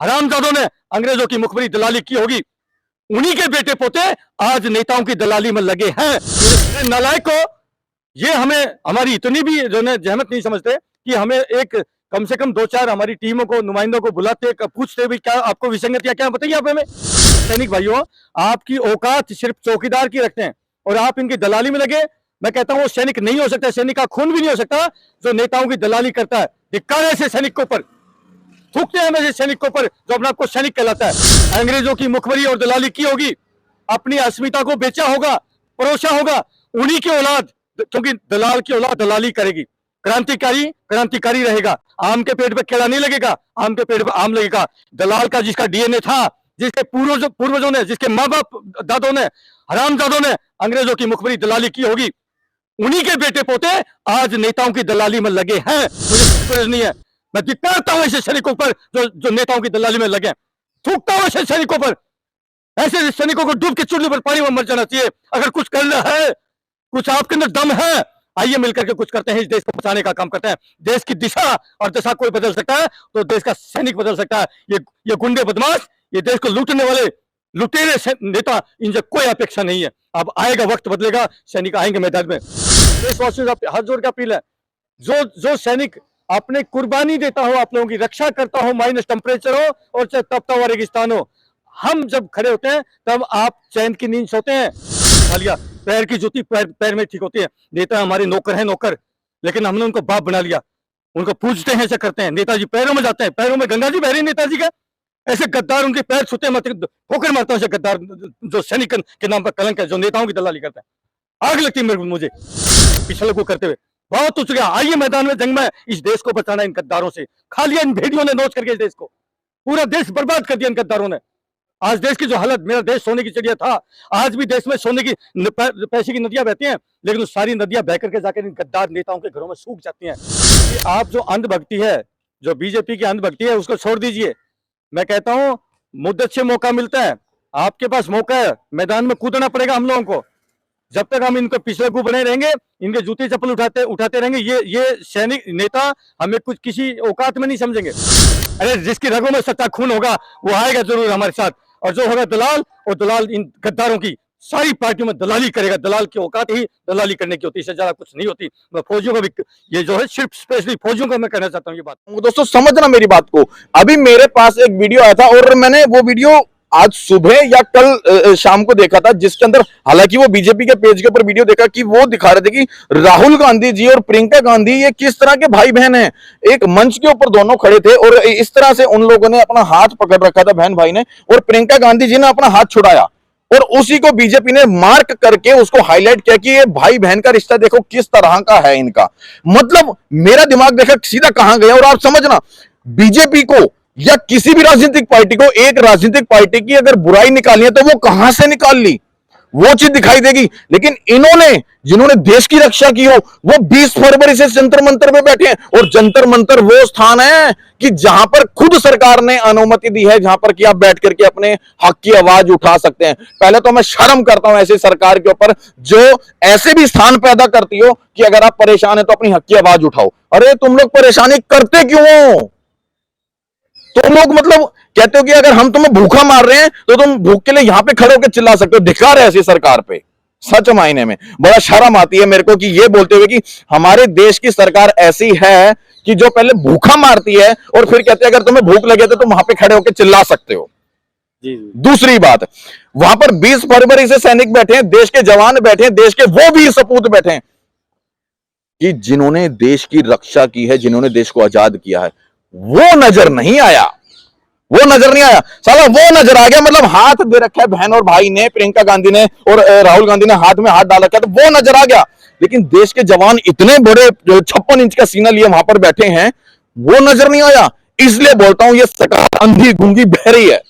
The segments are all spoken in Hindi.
हरामजादों ने अंग्रेजों की मुखबरी दलाली की होगी, उन्हीं के बेटे पोते आज नेताओं की दलाली में लगे हैं। नालायक को ये हमें हमारी इतनी भी जो है जहमत नहीं समझते कि हमें एक कम से कम 2-4 हमारी टीमों को नुमाइंदों को बुलाते पूछते भी क्या आपको विसंगतियां क्या बताइए आप हमें। सैनिक भाइयों, आपकी औकात सिर्फ चौकीदार की रखते हैं और आप इनकी दलाली में लगे। मैं कहता हूं वो सैनिक नहीं हो सकता, सैनिक का खून भी नहीं हो सकता जो नेताओं की दलाली करता है। धिक्कार है ऐसे सैनिक के ऊपर, थूकते हैं ऐसे सैनिक के ऊपर जो अपने आपको सैनिक कहलाता है। अंग्रेजों की मुखबरी और दलाली की होगी, अपनी अस्मिता को बेचा होगा, परोसा होगा, उन्हीं की औलाद, क्योंकि दलाल की औलाद दलाली करेगी। क्रांतिकारी क्रांतिकारी रहेगा, आम के पेड़ पे केला नहीं लगेगा, आम के पेड़ पे आम लगेगा। दलाल का जिसका डीएनए था, जिसके पूर्वजों ने, जिसके माँ बाप दादों ने, हरामजादों ने अंग्रेजों की मुखबरी दलाली की होगी, उन्हीं के बेटे पोते आज नेताओं की दलाली में लगे हैं। मुझे नहीं है, मैं धिक्कारता हूं ऐसे सैनिकों पर जो नेताओं की दलाली में लगे, थूकता हूं ऐसे सैनिकों पर। ऐसे सैनिकों को डूब के चूल्हे पर पानी में मर जाना चाहिए। अगर कुछ करना है, कुछ आपके अंदर दम है, आइए मिलकर के कुछ करते हैं, इस देश को बचाने का काम करते हैं। देश की दिशा और दशा कोई बदल सकता है तो देश का सैनिक बदल सकता है। ये गुंडे बदमाश, ये देश को लूटने वाले लुटेरे नेता, इनसे कोई अपेक्षा नहीं है। अब आएगा, वक्त बदलेगा, सैनिक आएंगे मैदान में। देशवासियों से हाथ जोड़ के अपील है, जो सैनिक अपने कुर्बानी देता हो, आप लोगों की रक्षा करता हो, माइनस टेम्परेचर हो और चाहे तपता हुआ रेगिस्तान हो, हम जब खड़े होते हैं तब आप चैन की नींद सोते हैं। खालिया पैर की जूती पैर में ठीक होती है। नेता हमारे नौकर हैं, नौकर, लेकिन हमने उनको बाप बना लिया, उनको पूजते हैं, ऐसे करते हैं। नेताजी पैरों में जाते हैं, पैरों में गंगा जी बह रही नेताजी का। ऐसे गद्दार उनके पैर छूते मत, ठोकर मारता हूं ऐसे गद्दार जो सैनिक के नाम पर कलंक है, जो नेताओं की दलाली करते हैं। आग लगती है मुझे पिछले को करते हुए। बहुत उच्च गया, आइए मैदान में जंग में, इस देश को बचाना इन गद्दारों से। खा लिया इन भेड़ियों ने नोच करके इस देश को, पूरा देश बर्बाद कर दिया इन गद्दारों ने। आज देश की जो हालत, मेरा देश सोने की चिड़िया था, आज भी देश में सोने की पैसे की नदियां बहती हैं, लेकिन सारी नदियां बह करके जाकर इन गद्दार नेताओं के घरों में सूख जाती हैं। कि आप जो अंधभक्ति है, जो बीजेपी की अंधभक्ति है, उसको छोड़ दीजिए। मैं कहता हूं मुद्दत से मौका मिलता है, आपके पास मौका है, मैदान में कूदना पड़ेगा हम लोगों को। जब तक हम इनको पिछले को बने रहेंगे, इनके जूते चप्पल उठाते रहेंगे, ये सैनिक नेता हमें कुछ किसी औकात में नहीं समझेंगे। अरे जिसकी रगों में सच्चा खून होगा वो आएगा जरूर हमारे साथ, और जो होगा दलाल, और दलाल इन गद्दारों की सारी पार्टियों में दलाली करेगा। दलाल की औकात ही दलाली करने की होती है, इससे ज्यादा कुछ नहीं होती। मैं फौजियों का भी ये जो है, सिर्फ स्पेशली फौजियों का मैं कहना चाहता हूँ ये बात। दोस्तों समझना मेरी बात को, अभी मेरे पास एक वीडियो आया था और मैंने वो वीडियो आज सुबह या कल शाम को देखा था, जिसके अंदर हालांकि वो बीजेपी के पेज के ऊपर वीडियो देखा कि वो दिखा रहे थे कि राहुल गांधी जी और प्रियंका गांधी ये किस तरह के भाई बहन हैं। एक मंच के ऊपर दोनों खड़े थे और इस तरह से उन लोगों ने अपना हाथ पकड़ रखा था, बहन भाई ने, और प्रियंका गांधी जी ने अपना हाथ छुड़ाया और उसी को बीजेपी ने मार्क करके उसको हाईलाइट किया कि ये भाई बहन का रिश्ता देखो किस तरह का है इनका। मतलब मेरा दिमाग देखा सीधा कहां गया। और आप समझना, बीजेपी को या किसी भी राजनीतिक पार्टी को, एक राजनीतिक पार्टी की अगर बुराई निकालनी है तो वो कहां से निकाल ली, वो चीज दिखाई देगी। लेकिन इन्होंने, जिन्होंने देश की रक्षा की हो, वो 20 फरवरी से जंतर मंतर पे बैठे हैं। और जंतर मंतर वो स्थान है कि जहां पर खुद सरकार ने अनुमति दी है, जहां पर कि आप बैठ करके अपने हक की आवाज उठा सकते हैं। पहले तो मैं शर्म करता हूं ऐसी सरकार के ऊपर जो ऐसे भी स्थान पैदा करती हो कि अगर आप परेशान है तो अपनी हक की आवाज उठाओ। अरे तुम लोग परेशानी करते क्यों हो? तुम लोग मतलब कहते हो कि अगर हम तुम्हें भूखा मार रहे हैं तो तुम भूख के लिए यहां पे खड़े होकर चिल्ला सकते हो। धिक्कार है ऐसी सरकार पे, सच मायने में बड़ा शर्म आती है मेरे को कि ये बोलते हुए कि हमारे देश की सरकार ऐसी है कि जो पहले भूखा मारती है और फिर कहते हैं अगर तुम्हें भूख लगे तो तुम वहां पे खड़े होकर चिल्ला सकते हो। जी। दूसरी बात, वहां पर 20 फरवरी से सैनिक बैठे हैं, देश के जवान बैठे हैं, देश के वो भी सपूत बैठे हैं कि जिन्होंने देश की रक्षा की है, जिन्होंने देश को आजाद किया है। वो नजर नहीं आया, वो नजर नहीं आया। साला वो नजर आ गया, मतलब हाथ दे रखा है बहन और भाई ने, प्रियंका गांधी ने और राहुल गांधी ने हाथ में हाथ डाल रखा है, तो वो नजर आ गया। लेकिन देश के जवान इतने बड़े 56 इंच का सीना लिए वहां पर बैठे हैं, वो नजर नहीं आया। इसलिए बोलता हूं ये सरकार अंधी गूंगी बहरी है।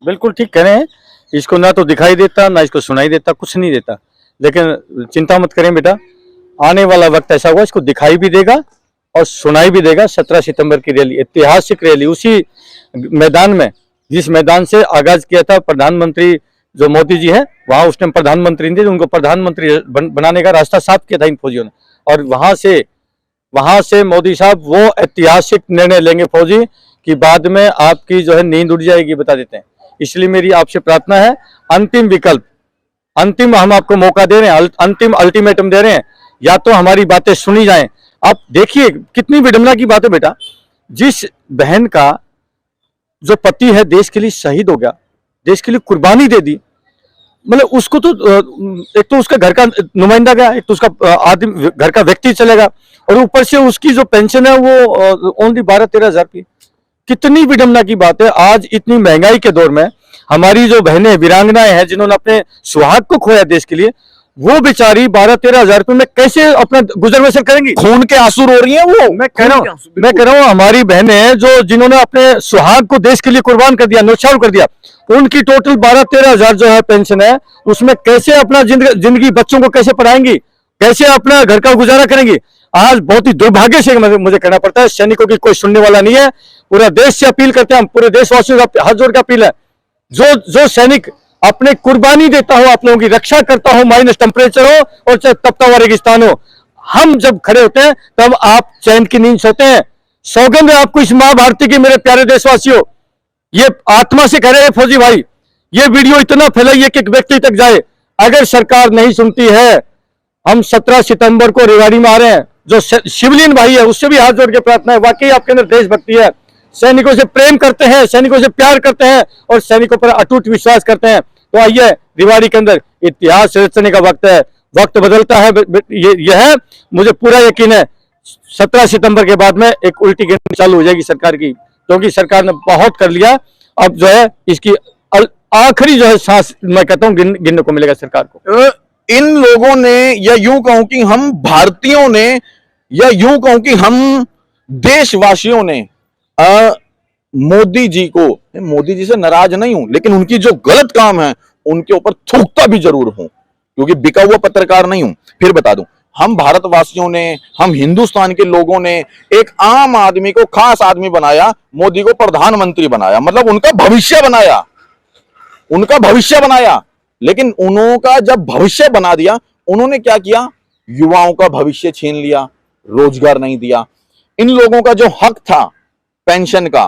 बिल्कुल ठीक कह रहे हैं, इसको ना तो दिखाई देता ना इसको सुनाई देता, कुछ नहीं देता। लेकिन चिंता मत करें बेटा, आने वाला वक्त ऐसा होगा इसको दिखाई भी देगा और सुनाई भी देगा। 17 सितंबर की रैली, ऐतिहासिक रैली, उसी मैदान में जिस मैदान से आगाज किया था प्रधानमंत्री जो मोदी जी है, वहां उस टाइम प्रधानमंत्री थे, उनको प्रधानमंत्री बनाने का रास्ता साफ किया था इन फौजियों ने। और वहां से मोदी साहब वो ऐतिहासिक निर्णय लेंगे फौजी कि बाद में आपकी जो है नींद उड़ जाएगी, बता देते हैं। इसलिए मेरी आपसे प्रार्थना है, अंतिम विकल्प, अंतिम हम आपको मौका दे रहे हैं, अंतिम अल्टीमेटम दे रहे हैं, या तो हमारी बातें सुनी जाएं। आप देखिए कितनी विडंबना की बात है बेटा, जिस बहन का जो पति है देश के लिए शहीद हो गया, देश के लिए कुर्बानी दे दी, मतलब उसको तो एक तो उसका घर का नुमाइंदा गया, एक तो उसका आदमी घर का व्यक्ति चलेगा, और ऊपर से उसकी जो पेंशन है वो ओनली 12-13 हजार की। कितनी विडंबना की बात है। आज इतनी महंगाई के दौर में हमारी जो बहनें वीरांगनाएं हैं जिन्होंने अपने सुहाग को खोया देश के लिए, वो बेचारी 12-13 हजार रुपए में कैसे अपना गुजर बसर करेंगी? खून के आंसू रो रही हैं वो। मैं कह रहा हूँ हमारी बहनें जो जिन्होंने अपने सुहाग को देश के लिए कुर्बान कर दिया, न्यौछावर कर दिया, उनकी टोटल 12-13 हजार जो है पेंशन है, उसमें कैसे अपना जिंदगी बच्चों को कैसे पढ़ाएंगी, कैसे अपना घर का गुजारा करेंगी? आज बहुत ही दुर्भाग्य से मुझे कहना पड़ता है, सैनिकों की कोई सुनने वाला नहीं है। पूरा देश से अपील करते हैं हम, पूरे देशवासियों का हाथ जोड़ के अपील है, जो सैनिक अपने कुर्बानी देता हो, आप लोगों की रक्षा करता हो, माइनस टेम्परेचर हो और चाहे तपता हुआ रेगिस्तान हो, हम जब खड़े होते हैं तब आप चैन की नींद सोते हैं। सौगंध है आपको इस मां भारती की, मेरे प्यारे देशवासियों, ये आत्मा से कह रहे हैं फौजी भाई, ये वीडियो इतना फैलाइए कि एक व्यक्ति तक जाए। अगर सरकार नहीं सुनती है, हम 17 सितंबर को रेवाड़ी में आ रहे हैं, जो शिवलीन भाई है उससे भी हाथ जोड़ के प्रार्थना है, वाकई आपके अंदर देशभक्ति है, सैनिकों से प्रेम करते हैं, सैनिकों से प्यार करते हैं और सैनिकों पर अटूट विश्वास करते हैं, तो आइए रेवाड़ी के अंदर इतिहास रचने का वक्त है। वक्त बदलता है, ये है, मुझे पूरा यकीन है 17 सितंबर के बाद में एक उल्टी गिनती चालू हो जाएगी सरकार की, क्योंकि सरकार ने बहुत कर लिया। अब जो है इसकी आखिरी जो है सांस मैं कहता हूं गिनने को मिलेगा सरकार को। इन लोगों ने, या यूं कहूं कि हम भारतीयों ने, या यूं कहूं कि हम देशवासियों ने मोदी जी को, मोदी जी से नाराज नहीं हूं, लेकिन उनकी जो गलत काम है उनके ऊपर थूकता भी जरूर हूं, क्योंकि बिका हुआ पत्रकार नहीं हूं। फिर बता दूं, हम भारतवासियों ने, हम हिंदुस्तान के लोगों ने एक आम आदमी को खास आदमी बनाया, मोदी को प्रधानमंत्री बनाया, मतलब उनका भविष्य बनाया, उनका भविष्य बनाया। लेकिन उनका जब भविष्य बना दिया, उन्होंने क्या किया? युवाओं का भविष्य छीन लिया, रोजगार नहीं दिया। इन लोगों का जो हक था पेंशन का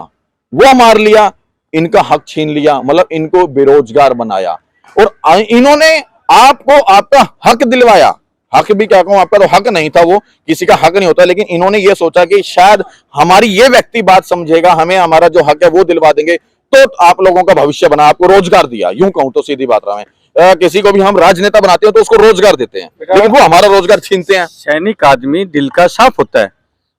वो मार लिया, इनका हक छीन लिया, मतलब इनको बेरोजगार बनाया, और इन्होंने आपको आपका हक दिलवाया। हक भी क्या कहूं, आपका तो हक नहीं था, वो किसी का हक नहीं होता, लेकिन इन्होंने ये सोचा कि शायद हमारी ये व्यक्ति बात समझेगा, हमें हमारा जो हक है वो दिलवा देंगे, तो आप लोगों का भविष्य बना, आपको रोजगार दिया। यूं कहूं तो सीधी बात रहा है, किसी को भी हम राजनेता बनाते हैं तो उसको रोजगार देते हैं, लेकिन वो हमारा रोजगार छीनते हैं। सैनिक आदमी दिल का साफ होता है,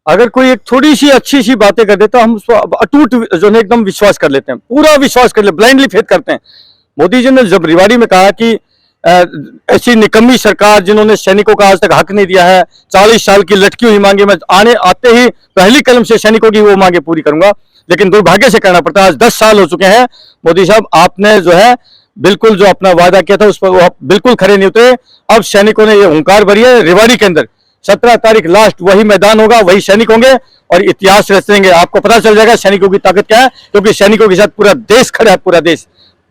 अगर कोई एक थोड़ी सी अच्छी सी बातें कर देता, हम उसको अटूट जो है एकदम विश्वास कर लेते हैं, पूरा विश्वास कर ले, ब्लाइंडली फेथ करते हैं। मोदी जी ने जब रेवाड़ी में कहा कि ऐसी निकम्मी सरकार जिन्होंने सैनिकों का आज तक हक नहीं दिया है, 40 साल की लटकी हुई मांगे, मैं आते ही पहली कलम से सैनिकों की वो मांगे पूरी करूंगा, लेकिन दुर्भाग्य से कहना पड़ता है आज 10 साल हो चुके हैं। मोदी साहब, आपने जो है बिल्कुल जो अपना वादा किया था उस पर वो बिल्कुल खरे नहीं उतरे। अब सैनिकों ने ये हुंकार भरी है, रेवाड़ी के अंदर 17 तारीख लास्ट वही मैदान होगा, वही सैनिक होंगे और इतिहास रचेंगे। आपको पता चल जाएगा सैनिकों की ताकत क्या है, क्योंकि सैनिकों के साथ पूरा देश खड़ा है, पूरा देश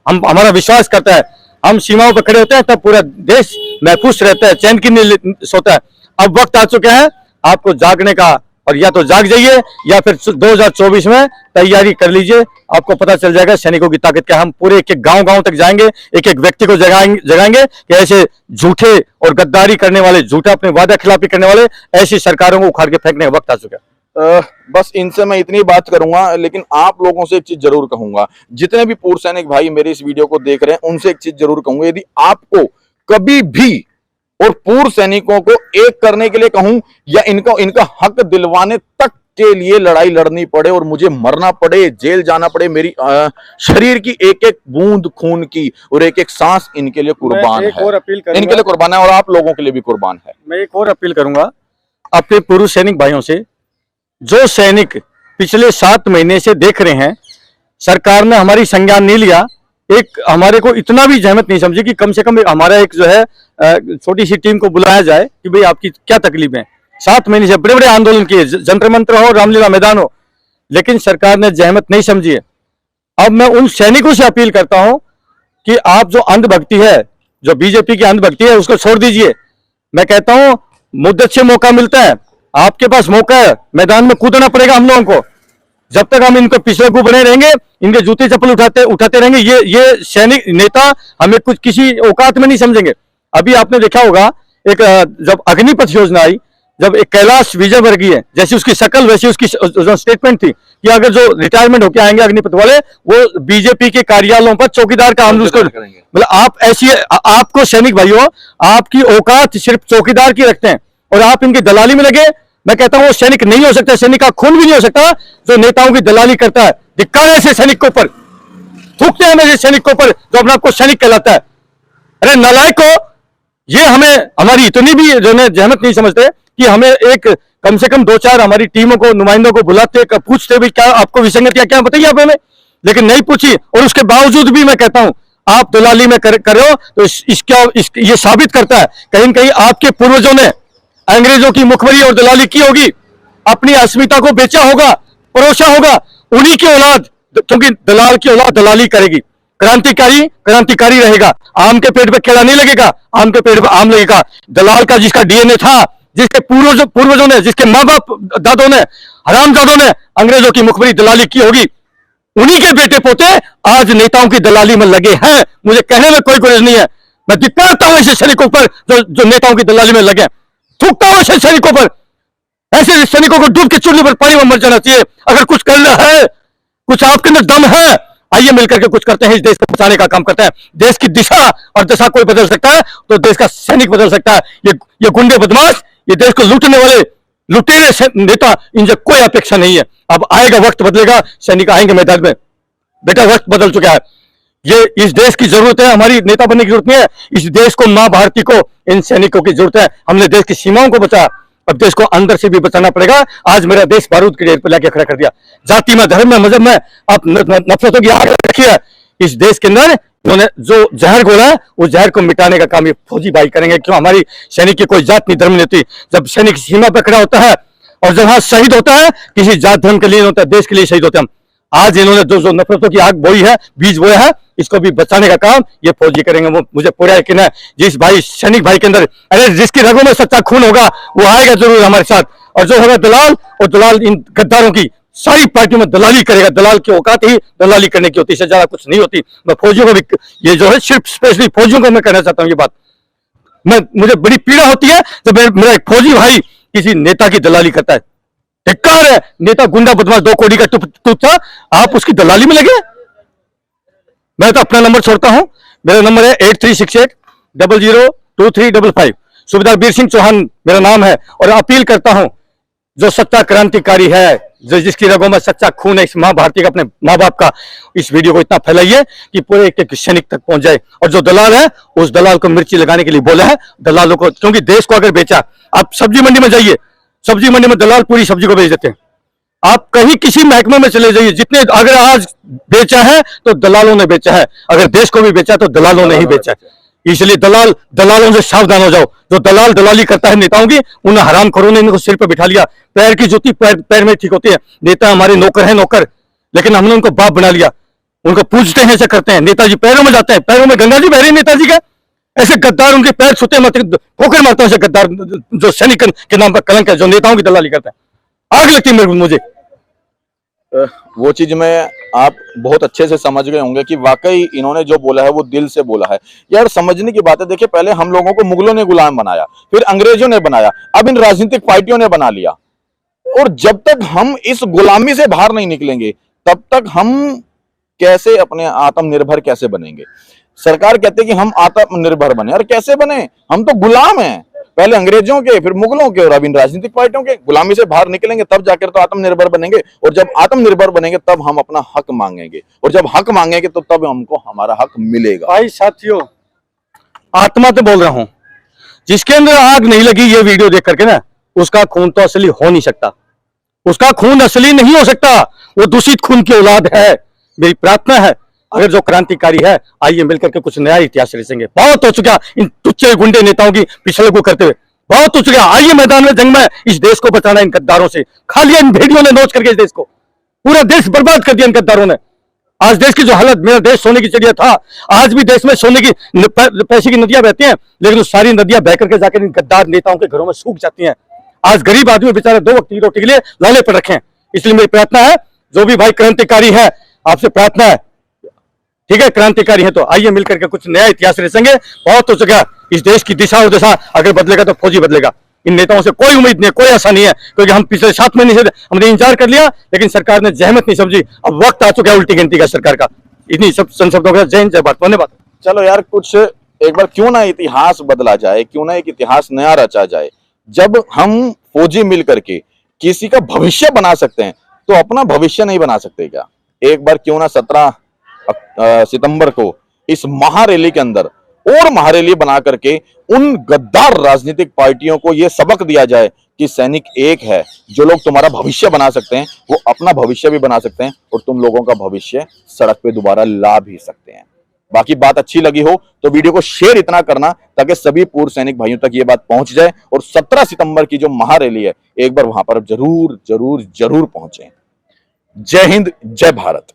हमारा विश्वास करता है। हम सीमाओं पर खड़े होते हैं तब पूरा देश महफूज रहता है, चैन की नींद सोता है। अब वक्त आ चुका है आपको जागने का, और या तो जाग जाइए या फिर 2024 में तैयारी कर लीजिए, आपको पता चल जाएगा सैनिकों की ताकत क्या। हम पूरे एक एक गांव तक जाएंगे, एक एक व्यक्ति को जगाएंगे कि ऐसे झूठे और गद्दारी करने वाले, झूठा अपने वादा खिलाफी करने वाले ऐसी सरकारों को उखाड़ के फेंकने का वक्त आ चुका है। बस इनसे मैं इतनी बात करूंगा, लेकिन आप लोगों से एक चीज जरूर कहूंगा, जितने भी पूर्व सैनिक भाई मेरे इस वीडियो को देख रहे हैं उनसे एक चीज जरूर कहूंगा, यदि आपको कभी भी और पूर्व सैनिकों को एक करने के लिए कहूं या इनका हक दिलवाने तक के लिए लड़ाई लड़नी पड़े और मुझे मरना पड़े, जेल जाना पड़े, मेरी शरीर की एक एक बूंद खून की और एक एक सांस इनके लिए कुर्बान है, इनके लिए कुर्बान है और आप लोगों के लिए भी कुर्बान है। मैं एक और अपील करूंगा अपने पूर्व सैनिक भाइयों से, जो सैनिक पिछले 7 महीने से देख रहे हैं सरकार ने हमारी संज्ञान नहीं लिया, एक हमारे को इतना भी जहमत नहीं समझी कि कम से कम हमारा एक जो है छोटी सी टीम को बुलाया जाए कि भाई आपकी क्या तकलीफ है। 7 महीने से बड़े बड़े आंदोलन किए, जंतर मंत्र हो, रामलीला मैदान हो, लेकिन सरकार ने जहमत नहीं समझी है। अब मैं उन सैनिकों से अपील करता हूं कि आप जो अंधभक्ति है, जो बीजेपी की अंधभक्ति है, उसको छोड़ दीजिए। मैं कहता हूं मुद्दत से मौका मिलता है, आपके पास मौका है, मैदान में कूदना पड़ेगा हम लोगों को, जब तक हम इनको पिछले को बने रहेंगे, इनके जूते चप्पल उठाते रहेंगे, ये सैनिक नेता हमें कुछ किसी औकात में नहीं समझेंगे। अभी आपने देखा होगा एक जब अग्निपथ योजना आई, जब एक कैलाश विजयवर्गीय जैसी उसकी शक्ल वैसी उसकी स्टेटमेंट थी कि अगर जो रिटायरमेंट होकर आएंगे अग्निपथ वाले, वो बीजेपी के कार्यालयों पर चौकीदार का हम उसको मतलब आप ऐसी आपको सैनिक भाइयों, आपकी औकात सिर्फ चौकीदार की रखते हैं और आप इनकी दलाली में लगे। मैं कहता हूं वो सैनिक नहीं हो सकता, सैनिक का खून भी नहीं हो सकता जो नेताओं की दलाली करता है। धिक्कार है ऐसे सैनिक के ऊपर, थूकते हैं ऐसे सैनिक के ऊपर जो अपने आपको सैनिक कहलाता है। अरे नालायको, ये हमें हमारी इतनी भी जो है जहमत नहीं समझते कि हमें एक कम से कम 2-4 हमारी टीमों को, नुमाइंदों को बुलाते, पूछते भी क्या आपको विसंगतियां क्या बताइए आप हमें, लेकिन नहीं पूछी। और उसके बावजूद भी मैं कहता हूं आप दलाली में कर रहे हो तो ये साबित करता है कहीं न कहीं आपके पूर्वजों ने अंग्रेजों की मुखबरी और दलाली की होगी, अपनी अस्मिता को बेचा होगा, परोसा होगा। उन्हीं की औलाद, क्योंकि दलाल की औलाद दलाली करेगी, क्रांतिकारी रहेगा। आम के पेट पे केला नहीं लगेगा, आम के पेट पे आम लगेगा। दलाल का जिसका डीएनए था, जिसके पूर्वजों ने, जिसके माँ बाप दादों ने, हरामजादों ने अंग्रेजों की मुखबरी दलाली की होगी, उन्हीं के बेटे पोते आज नेताओं की दलाली में लगे हैं। मुझे कहने में कोई गुरेज नहीं है। मैं धिक्कारता हूं ऐसे सैनिकों पर जो नेताओं की दलाली में लगे, थूकता हूं ऐसे सैनिकों पर। ऐसे सैनिकों को डूब के चूल्हे पर पानी में मर जाना चाहिए। अगर कुछ करना है, कुछ आपके अंदर दम है, आइए मिलकर के कुछ करते हैं, इस देश को बचाने का काम करते हैं। देश की दिशा और दशा कोई बदल सकता है तो देश का सैनिक बदल सकता है। ये गुंडे बदमाश, ये देश को लूटने वाले लुटेरे नेता, इनसे कोई अपेक्षा नहीं है। अब आएगा वक्त, बदलेगा, सैनिक आएंगे मैदान में। बेटा वक्त बदल चुका है, ये इस देश की जरूरत है, हमारी नेता बनने की जरूरत नहीं है। इस देश को, मां भारती को, इन सैनिकों की जरूरत है। हमने देश की सीमाओं को बचाया, अब देश को अंदर से भी बचाना पड़ेगा। आज मेरा देश बारूद के ढेर पर लाके खड़ा कर दिया। जाति में, धर्म में, मजहब में आप नफरतों की आग रखी है। इस देश के अंदर उन्होंने जो जहर घोला है, उस जहर को मिटाने का काम ये फौजी भाई करेंगे। क्यों? हमारी सैनिक की कोई जात नहीं, धर्म नहीं होती। जब सैनिक सीमा पर खड़ा होता है और जब वहां शहीद होता है, किसी जात धर्म के लिए नहीं होता, देश के लिए शहीद होते हैं हम। आज इन्होंने जो नफरतों की आग बोई है, बीज बोया है, इसको भी बचाने का काम ये फौजी करेंगे। वो मुझे पूरा यकीन है। जिस भाई सैनिक भाई के अंदर, अरे जिसकी रगों में सच्चा खून होगा वो आएगा जरूर हमारे साथ। और जो होगा दलाल, और दलाल इन गद्दारों की सारी पार्टियों में दलाली करेगा। दलाल की औकात ही दलाली करने की होती है, इससे ज्यादा कुछ नहीं होती। मैं फौजियों को भी ये जो है, सिर्फ स्पेशली फौजियों को मैं कहना चाहता हूँ ये बात। मुझे बड़ी पीड़ा होती है जब मेरा एक फौजी भाई किसी नेता की दलाली करता है। धिक्कार है, नेता गुंडा बदमाश 2 कौड़ी का टूट था, आप उसकी दलाली में लगे। मैं तो अपना नंबर छोड़ता हूं, मेरा नंबर है 8368002355। सूबेदार वीर सिंह चौहान मेरा नाम है। और अपील करता हूं, जो सच्चा क्रांतिकारी है, जो जिसकी रगों में सच्चा खून है, इस मां भारती का, अपने माँ बाप का, इस वीडियो को इतना फैलाइए कि पूरे एक सैनिक तक पहुंच जाए। और जो दलाल है, उस दलाल को मिर्ची लगाने के लिए बोला है दलालों को, क्योंकि देश को अगर बेचा, आप सब्जी मंडी में जाइए, सब्जी मंडी में दलाल पूरी सब्जी को बेच देते हैं। आप कहीं किसी महकमे में चले जाइए, जितने अगर आज बेचा है तो दलालों ने बेचा है, अगर देश को भी बेचा तो दलालों ने ही बेचा है। इसलिए दलालों से सावधान हो जाओ। जो दलाल दलाली करता है नेताओं की, उन्हें हरामखोरों ने इनको सिर पर बिठा लिया। पैर की जूती पैर में ठीक होती है। नेता हमारे नौकर है, नौकर, लेकिन हमने उनको बाप बना लिया। उनको पूजते हैं, ऐसे करते हैं। नेताजी पैरों में जाते हैं, पैरों में गंगा जी बह रही है नेताजी का। ऐसे गद्दार उनके पैर छूते मत, ठोकर मारते हैं ऐसे गद्दार जो सैनिक के नाम पर कलंक है, जो नेताओं की दलाली करते हैं। आग लगती है मुझे। वो चीज में आप बहुत अच्छे से समझ गए होंगे कि वाकई इन्होंने जो बोला है वो दिल से बोला है। यार समझने की बात है, देखिए पहले हम लोगों को मुगलों ने गुलाम बनाया, फिर अंग्रेजों ने बनाया, अब इन राजनीतिक पार्टियों ने बना लिया। और जब तक हम इस गुलामी से बाहर नहीं निकलेंगे, तब तक हम कैसे अपने आत्मनिर्भर कैसे बनेंगे। सरकार कहते हैं कि हम आत्मनिर्भर बने, और कैसे बने? हम तो गुलाम हैं, पहले अंग्रेजों के, फिर मुगलों के, और अब इन राजनीतिक पार्टियों के। गुलामी से बाहर निकलेंगे तब जाकर तो आत्मनिर्भर बनेंगे, और जब आत्मनिर्भर बनेंगे तब हम अपना हक मांगेंगे, और जब हक मांगेंगे तो तब हमको हमारा हक मिलेगा। भाई साथियों, आत्मा तो बोल रहा हूं, जिसके अंदर आग नहीं लगी ये वीडियो देख करके ना, उसका खून तो असली हो नहीं सकता। उसका खून असली नहीं हो सकता, वो दूषित खून की औलाद है। मेरी प्रार्थना है, अगर जो क्रांतिकारी है, आइए मिलकर के कुछ नया इतिहास रचेंगे। बहुत हो चुका इन तुच्छ गुंडे नेताओं की पिछले को करते हुए, बहुत हो चुका। आइए मैदान में, जंग में, इस देश को बचाना इन गद्दारों से। खा लिया इन भेड़ियों ने नोच करके इस देश को, पूरा देश बर्बाद कर दिया इन गद्दारों ने। आज देश की जो हालत, मेरा देश सोने की चिड़िया था, आज भी देश में सोने की पैसे की नदियां बहती हैं, लेकिन वो सारी नदियां बह करके जाकर इन गद्दार नेताओं के घरों में सूख जाती हैं। आज गरीब आदमी बेचारे 2 वक्त की रोटी के लिए लाले पर रखे हैं। इसलिए मेरी प्रार्थना है, जो भी भाई क्रांतिकारी है, आपसे प्रार्थना है, ठीक है, क्रांतिकारी है तो आइए मिलकर के कुछ नया इतिहास रचेंगे। बहुत हो चुका है, इस देश की दिशा और दशा अगर बदलेगा तो फौजी बदलेगा। इन नेताओं से कोई उम्मीद नहीं है, कोई आशा नहीं है, क्योंकि हम पिछले 7 महीने से हमने इंतजार कर लिया, लेकिन सरकार ने जहमत नहीं समझी। अब वक्त आ चुका है उल्टी गिनती का सरकार का। इन्हीं सब संशब्दों के साथ जय हिंद, जय भारत, धन्यवाद। चलो यार, कुछ एक बार क्यों ना इतिहास बदला जाए, क्यों ना एक इतिहास नया रचा जाए। जब हम फौजी मिल करके किसी का भविष्य बना सकते हैं तो अपना भविष्य नहीं बना सकते क्या? एक बार क्यों ना 17 सितंबर को इस महारैली के अंदर और महारैली बना करके उन गद्दार राजनीतिक पार्टियों को यह सबक दिया जाए कि सैनिक एक है, जो लोग तुम्हारा भविष्य बना सकते हैं वो अपना भविष्य भी बना सकते हैं और तुम लोगों का भविष्य सड़क पे दोबारा ला भी सकते हैं। बाकी बात अच्छी लगी हो तो वीडियो को शेयर इतना करना ताकि सभी पूर्व सैनिक भाइयों तक ये बात पहुंच जाए और 17 सितंबर की जो महारैली है एक बार वहां पर जरूर जरूर जरूर पहुंचे। जय हिंद, जय भारत।